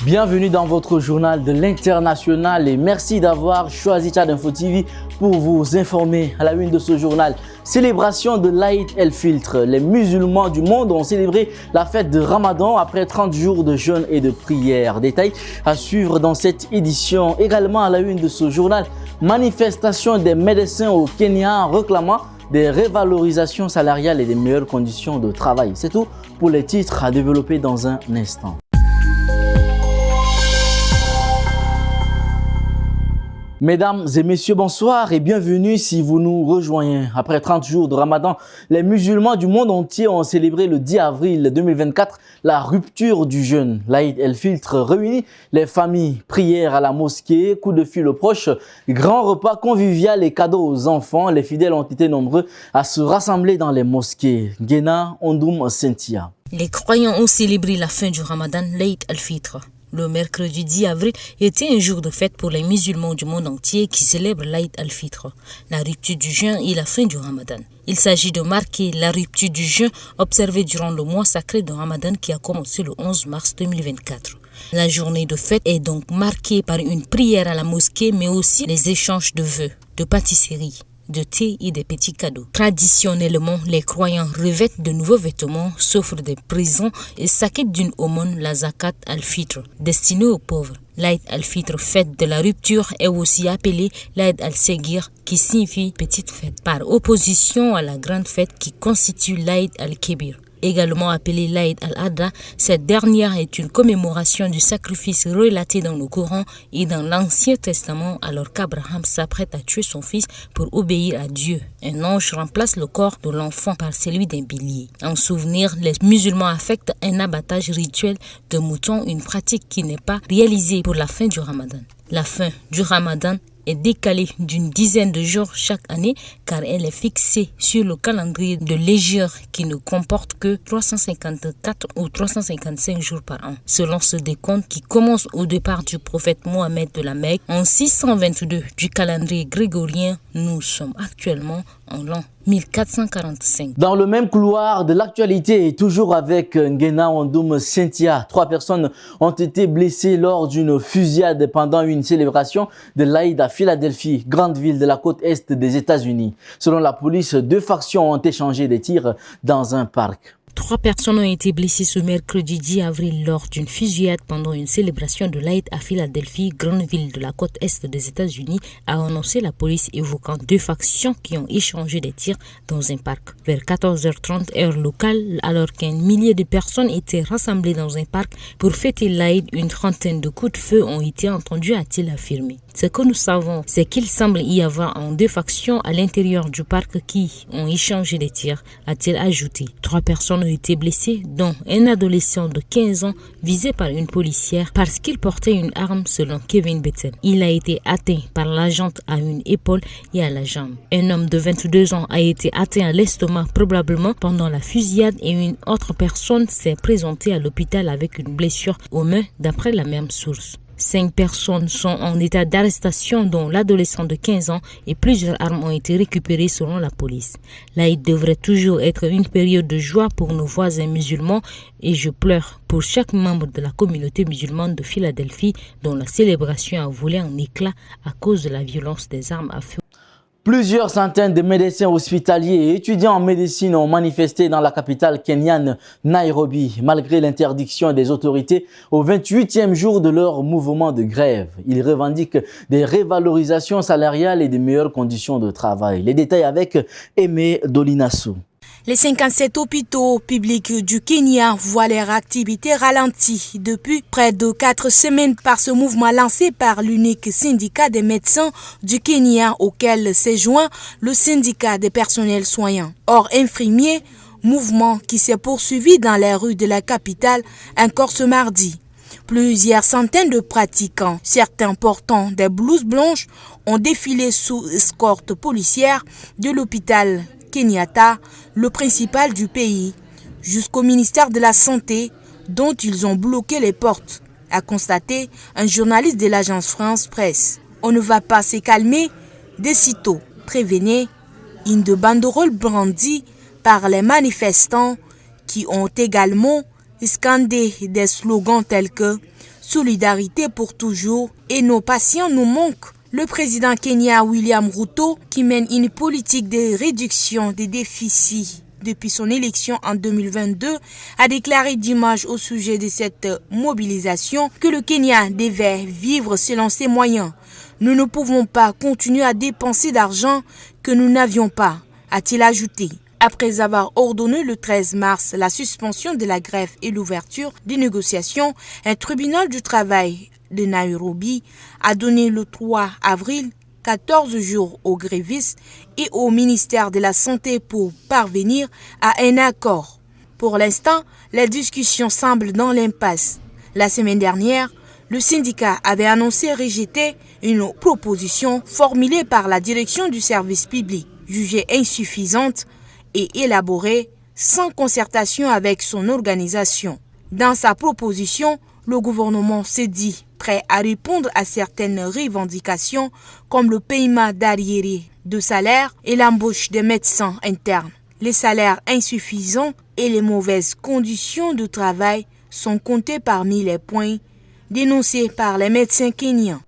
Bienvenue dans votre journal de l'international et merci d'avoir choisi Tchad Info TV pour vous informer. À la une de ce journal, célébration de l'Aïd el-Fitr. Les musulmans du monde ont célébré la fête de Ramadan après 30 jours de jeûne et de prière. Détails à suivre dans cette édition. Également à la une de ce journal, manifestation des médecins au Kenya réclamant des revalorisations salariales et des meilleures conditions de travail. C'est tout pour les titres à développer dans un instant. Mesdames et messieurs, bonsoir et bienvenue si vous nous rejoignez. Après 30 jours de Ramadan, les musulmans du monde entier ont célébré le 10 avril 2024 la rupture du jeûne. L'Aïd el-Fitr réunit les familles, prières à la mosquée, coups de fil aux proches, grands repas convivial et cadeaux aux enfants. Les fidèles ont été nombreux à se rassembler dans les mosquées. Guéna, Ondoum, Cynthia. Les croyants ont célébré la fin du Ramadan, l'Aïd el-Fitr. Le mercredi 10 avril était un jour de fête pour les musulmans du monde entier qui célèbrent l'Aïd al-Fitr, la rupture du jeûne et la fin du Ramadan. Il s'agit de marquer la rupture du jeûne observée durant le mois sacré de Ramadan qui a commencé le 11 mars 2024. La journée de fête est donc marquée par une prière à la mosquée mais aussi les échanges de vœux, de pâtisseries, de thé et des petits cadeaux. Traditionnellement, les croyants revêtent de nouveaux vêtements, s'offrent des présents et s'acquittent d'une aumône, la zakat al-Fitr, destinée aux pauvres. L'Aïd al-Fitr, fête de la rupture, est aussi appelée l'Aïd al-Segir, qui signifie petite fête, par opposition à la grande fête qui constitue l'Aïd al-Kébir. Également appelée l'Aïd al-Adha, cette dernière est une commémoration du sacrifice relaté dans le Coran et dans l'Ancien Testament alors qu'Abraham s'apprête à tuer son fils pour obéir à Dieu. Un ange remplace le corps de l'enfant par celui d'un bélier. En souvenir, les musulmans affectent un abattage rituel de moutons, une pratique qui n'est pas réalisée pour la fin du Ramadan. La fin du Ramadan est décalée d'une dizaine de jours chaque année car elle est fixée sur le calendrier de l'Hégire qui ne comporte que 354 ou 355 jours par an. Selon ce décompte qui commence au départ du prophète Mohammed de la Mecque en 622 du calendrier grégorien, nous sommes actuellement en l'an 1445. Dans le même couloir de l'actualité, toujours avec Nguena Ondoum Cynthia, 3 personnes ont été blessées lors d'une fusillade pendant une célébration de l'Aïd à Philadelphie, grande ville de la côte est des États-Unis. Selon la police, 2 factions ont échangé des tirs dans un parc. 3 personnes ont été blessées ce mercredi 10 avril lors d'une fusillade pendant une célébration de l'Aïd à Philadelphie, grande ville de la côte est des États-Unis, a annoncé la police évoquant 2 factions qui ont échangé des tirs dans un parc. Vers 14h30 heure locale, alors qu'un millier de personnes étaient rassemblées dans un parc pour fêter l'Aïd, une trentaine de coups de feu ont été entendus, a-t-il affirmé. Ce que nous savons, c'est qu'il semble y avoir 2 factions à l'intérieur du parc qui ont échangé des tirs, a-t-il ajouté. 3 personnes ont été blessées, dont un adolescent de 15 ans visé par une policière parce qu'il portait une arme selon Kevin Bettel. Il a été atteint par la jante à une épaule et à la jambe. Un homme de 22 ans a été atteint à l'estomac probablement pendant la fusillade et une autre personne s'est présentée à l'hôpital avec une blessure aux mains d'après la même source. 5 personnes sont en état d'arrestation dont l'adolescent de 15 ans et plusieurs armes ont été récupérées selon la police. L'Aïd devrait toujours être une période de joie pour nos voisins musulmans et je pleure pour chaque membre de la communauté musulmane de Philadelphie dont la célébration a volé en éclats à cause de la violence des armes à feu. Plusieurs centaines de médecins hospitaliers et étudiants en médecine ont manifesté dans la capitale kenyane, Nairobi, malgré l'interdiction des autorités au 28e jour de leur mouvement de grève. Ils revendiquent des revalorisations salariales et des meilleures conditions de travail. Les détails avec Aimé Dolinassou. Les 57 hôpitaux publics du Kenya voient leur activité ralentie depuis près de 4 semaines par ce mouvement lancé par l'unique syndicat des médecins du Kenya auquel s'est joint le syndicat des personnels soignants. Hors infirmiers, mouvement qui s'est poursuivi dans les rues de la capitale encore ce mardi. Plusieurs centaines de pratiquants, certains portant des blouses blanches, ont défilé sous escorte policière de l'hôpital Kenyatta, le principal du pays, jusqu'au ministère de la Santé, dont ils ont bloqué les portes, a constaté un journaliste de l'agence France Presse. On ne va pas se calmer, de sitôt, prévenez, une de banderoles brandies par les manifestants qui ont également scandé des slogans tels que solidarité pour toujours et nos patients nous manquent. Le président kenyan William Ruto, qui mène une politique de réduction des déficits depuis son élection en 2022, a déclaré dimanche au sujet de cette mobilisation que le Kenya devait vivre selon ses moyens. Nous ne pouvons pas continuer à dépenser d'argent que nous n'avions pas, a-t-il ajouté. Après avoir ordonné le 13 mars la suspension de la grève et l'ouverture des négociations, un tribunal du travail de Nairobi a donné le 3 avril 14 jours aux grévistes et au ministère de la Santé pour parvenir à un accord. Pour l'instant, les discussions semblent dans l'impasse. La semaine dernière, le syndicat avait annoncé rejeter une proposition formulée par la direction du service public, jugée insuffisante et élaborée sans concertation avec son organisation. Dans sa proposition, le gouvernement s'est dit prêt à répondre à certaines revendications comme le paiement d'arriérés de salaire et l'embauche des médecins internes. Les salaires insuffisants et les mauvaises conditions de travail sont comptés parmi les points dénoncés par les médecins kenyans.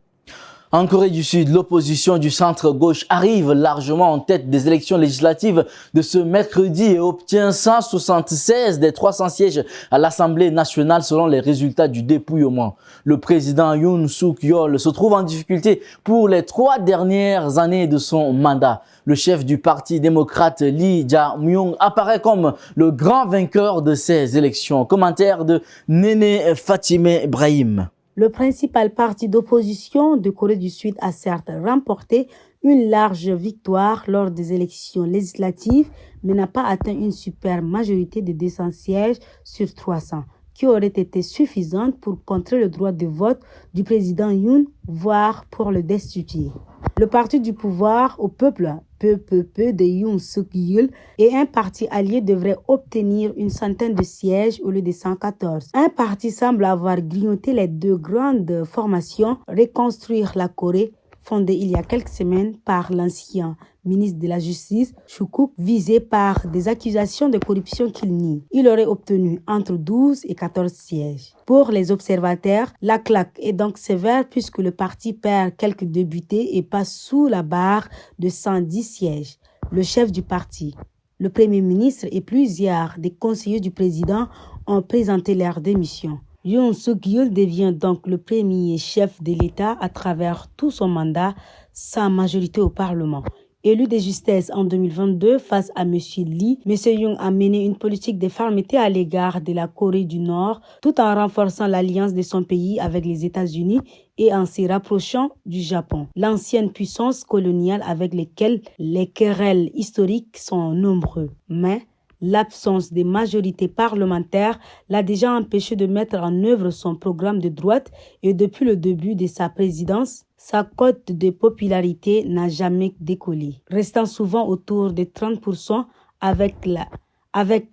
En Corée du Sud, l'opposition du centre-gauche arrive largement en tête des élections législatives de ce mercredi et obtient 176 des 300 sièges à l'Assemblée nationale selon les résultats du dépouillement. Le président Yoon Suk-yeol se trouve en difficulté pour les 3 dernières années de son mandat. Le chef du parti démocrate Lee Ja-myung apparaît comme le grand vainqueur de ces élections. Commentaire de Néné Fatimé Brahim. Le principal parti d'opposition de Corée du Sud a certes remporté une large victoire lors des élections législatives, mais n'a pas atteint une super majorité de 200 sièges sur 300, qui aurait été suffisante pour contrer le droit de vote du président Yoon, voire pour le destituer. Le parti du pouvoir au peuple, PPP de Yoon Suk-yeol, et un parti allié devraient obtenir une centaine de sièges au lieu de 114. Un parti semble avoir grignoté les 2 grandes formations, Reconstruire la Corée, fondée il y a quelques semaines par l'ancien ministre de la Justice, Chukuk, visé par des accusations de corruption qu'il nie. Il aurait obtenu entre 12 et 14 sièges. Pour les observateurs, la claque est donc sévère puisque le parti perd quelques députés et passe sous la barre de 110 sièges. Le chef du parti, le premier ministre et plusieurs des conseillers du président ont présenté leur démission. Yoon Suk-yeol devient donc le premier chef de l'État à travers tout son mandat, sans majorité au Parlement. Élu de justesse en 2022 face à M. Lee, M. Yoon a mené une politique de fermeté à l'égard de la Corée du Nord tout en renforçant l'alliance de son pays avec les États-Unis et en s'y rapprochant du Japon, l'ancienne puissance coloniale avec laquelle les querelles historiques sont nombreuses. Mais l'absence de majorité parlementaire l'a déjà empêché de mettre en œuvre son programme de droite et depuis le début de sa présidence, sa cote de popularité n'a jamais décollé, restant souvent autour de 30% avec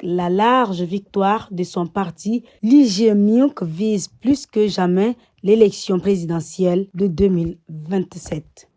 la large victoire de son parti. Lee Jae-myung vise plus que jamais l'élection présidentielle de 2027.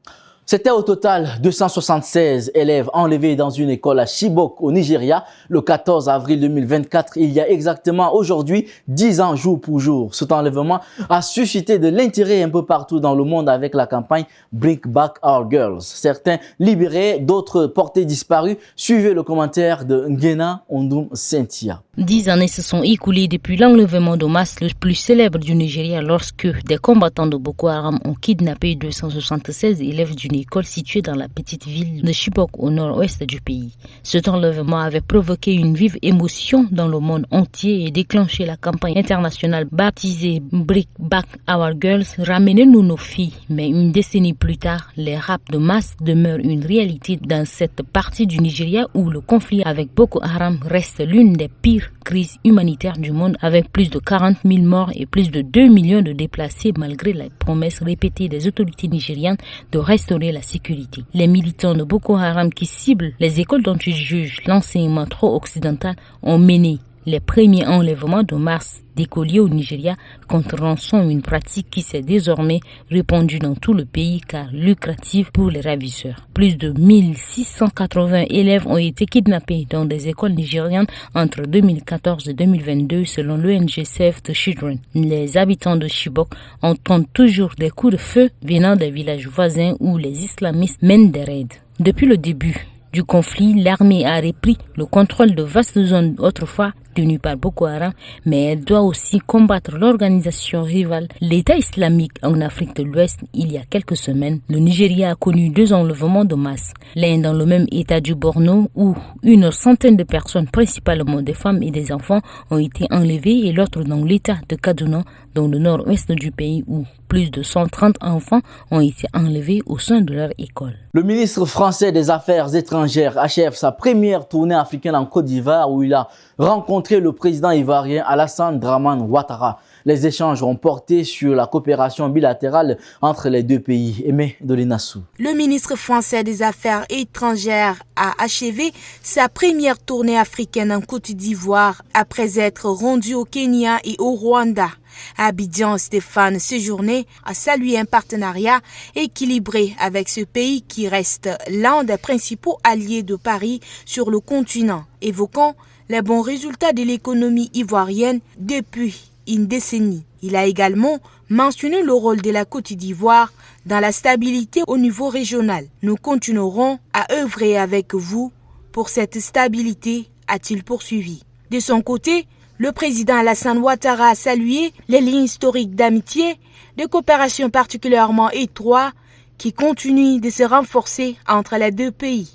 C'était au total 276 élèves enlevés dans une école à Chibok au Nigeria le 14 avril 2024, il y a exactement aujourd'hui 10 ans jour pour jour. Cet enlèvement a suscité de l'intérêt un peu partout dans le monde avec la campagne Bring Back Our Girls. Certains libérés, d'autres portés disparus. Suivez le commentaire de Ngena Ondum Cynthia. 10 années se sont écoulées depuis l'enlèvement de masse le plus célèbre du Nigeria lorsque des combattants de Boko Haram ont kidnappé 276 élèves d'une école située dans la petite ville de Chibok au nord-ouest du pays. Cet enlèvement avait provoqué une vive émotion dans le monde entier et déclenché la campagne internationale baptisée Bring Back Our Girls, ramenez-nous nos filles. Mais une décennie plus tard, les rapts de masse demeurent une réalité dans cette partie du Nigeria où le conflit avec Boko Haram reste l'une des pires crises humanitaires du monde avec plus de 40 000 morts et plus de 2 millions de déplacés malgré les promesses répétées des autorités nigérianes de restaurer la sécurité. Les militants de Boko Haram qui ciblent les écoles dont ils jugent l'enseignement trop occidental ont mené Les premiers enlèvements de mars d'écoliers au Nigeria contre rançon, une pratique qui s'est désormais répandue dans tout le pays car lucrative pour les ravisseurs. Plus de 1680 élèves ont été kidnappés dans des écoles nigérianes entre 2014 et 2022 selon l'ONG Save the Children. Les habitants de Chibok entendent toujours des coups de feu venant des villages voisins où les islamistes mènent des raids. Depuis le début du conflit, l'armée a repris le contrôle de vastes zones autrefois tenues par Boko Haram, mais elle doit aussi combattre l'organisation rivale, l'État islamique en Afrique de l'Ouest. Il y a quelques semaines, le Nigeria a connu 2 enlèvements de masse, l'un dans le même État du Borno où une centaine de personnes, principalement des femmes et des enfants, ont été enlevées et l'autre dans l'État de Kaduna, dans le nord-ouest du pays où plus de 130 enfants ont été enlevés au sein de leur école. Le ministre français des Affaires étrangères achève sa première tournée africaine en Côte d'Ivoire où il a rencontré le président ivoirien Alassane Dramane Ouattara. Les échanges ont porté sur la coopération bilatérale entre les deux pays. Aimé Dolinassou. Le ministre français des Affaires étrangères a achevé sa première tournée africaine en Côte d'Ivoire après être rendu au Kenya et au Rwanda. À Abidjan, Stéphane Séjourné a salué un partenariat équilibré avec ce pays qui reste l'un des principaux alliés de Paris sur le continent, évoquant les bons résultats de l'économie ivoirienne depuis une décennie. Il a également mentionné le rôle de la Côte d'Ivoire dans la stabilité au niveau régional. Nous continuerons à œuvrer avec vous pour cette stabilité, a-t-il poursuivi. De son côté, le président Alassane Ouattara a salué les lignes historiques d'amitié, de coopération particulièrement étroites qui continuent de se renforcer entre les deux pays,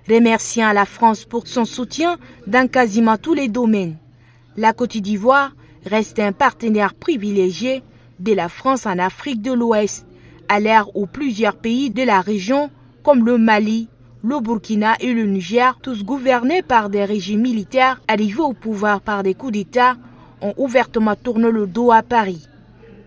remerciant la France pour son soutien dans quasiment tous les domaines. La Côte d'Ivoire reste un partenaire privilégié de la France en Afrique de l'Ouest, à l'ère où plusieurs pays de la région, comme le Mali, le Burkina et le Niger, tous gouvernés par des régimes militaires arrivés au pouvoir par des coups d'État, ont ouvertement tourné le dos à Paris.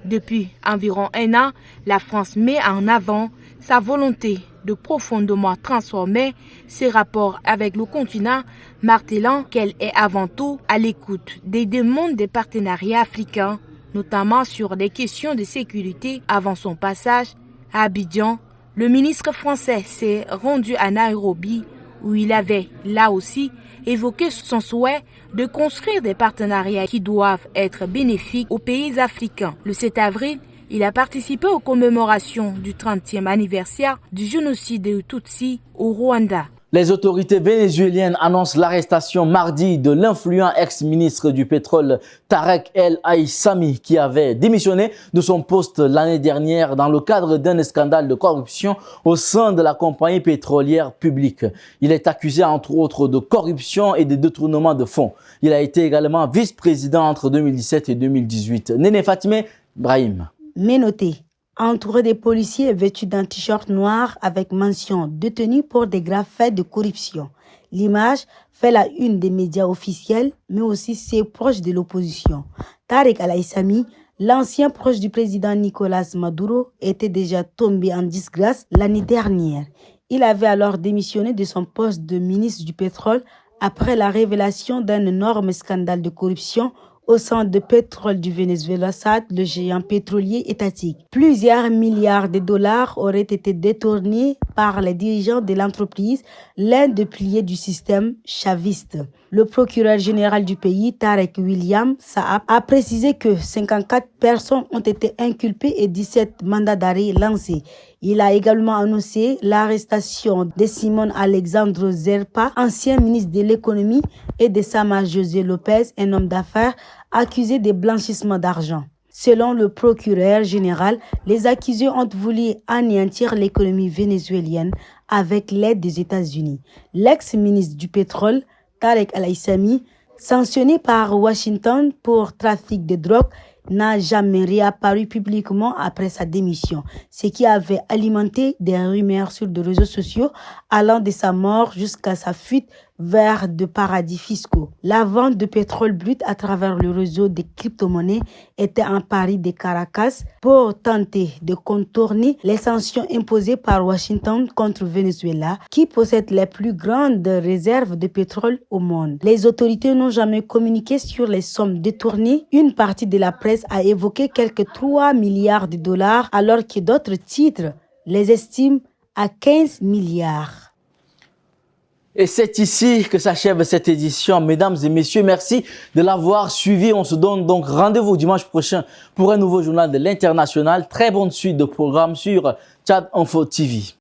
Depuis environ 1 an, la France met en avant sa volonté de profondément transformer ses rapports avec le continent, martelant qu'elle est avant tout à l'écoute des demandes des partenariats africains, notamment sur des questions de sécurité. Avant son passage à Abidjan, le ministre français s'est rendu à Nairobi où il avait, là aussi, évoqué son souhait de construire des partenariats qui doivent être bénéfiques aux pays africains. Le 7 avril, il a participé aux commémorations du 30e anniversaire du génocide des Tutsis au Rwanda. Les autorités vénézuéliennes annoncent l'arrestation mardi de l'influent ex-ministre du pétrole Tarek El Aissami qui avait démissionné de son poste l'année dernière dans le cadre d'un scandale de corruption au sein de la compagnie pétrolière publique. Il est accusé entre autres de corruption et de détournement de fonds. Il a été également vice-président entre 2017 et 2018. Néné Fatimé Brahim. Menotté, entouré des policiers vêtus d'un t-shirt noir avec mention « Détenu pour des graves faits de corruption ». L'image fait la une des médias officiels, mais aussi ses proches de l'opposition. Tarek El Aissami, l'ancien proche du président Nicolas Maduro, était déjà tombé en disgrâce l'année dernière. Il avait alors démissionné de son poste de ministre du pétrole après la révélation d'un énorme scandale de corruption au centre de pétrole du Venezuela, SAD, le géant pétrolier étatique. Plusieurs milliards de dollars auraient été détournés par les dirigeants de l'entreprise, l'un des piliers du système chaviste. Le procureur général du pays, Tarek William Saab, a précisé que 54 personnes ont été inculpées et 17 mandats d'arrêt lancés. Il a également annoncé l'arrestation de Simon Alexandre Zerpa, ancien ministre de l'économie, et de Samar José Lopez, un homme d'affaires accusé de blanchissement d'argent. Selon le procureur général, les accusés ont voulu anéantir l'économie vénézuélienne avec l'aide des États-Unis. L'ex-ministre du pétrole, Tarek El Aissami, sanctionné par Washington pour trafic de drogue, n'a jamais réapparu publiquement après sa démission, ce qui avait alimenté des rumeurs sur les réseaux sociaux allant de sa mort jusqu'à sa fuite vers de paradis fiscaux. La vente de pétrole brut à travers le réseau des crypto-monnaies était un pari de Caracas pour tenter de contourner les sanctions imposées par Washington contre Venezuela, qui possède les plus grandes réserves de pétrole au monde. Les autorités n'ont jamais communiqué sur les sommes détournées. Une partie de la presse a évoqué quelques 3 milliards de dollars, alors que d'autres titres les estiment à 15 milliards. Et c'est ici que s'achève cette édition. Mesdames et messieurs, merci de l'avoir suivi. On se donne donc rendez-vous dimanche prochain pour un nouveau journal de l'international. Très bonne suite de programmes sur Tchad Info TV.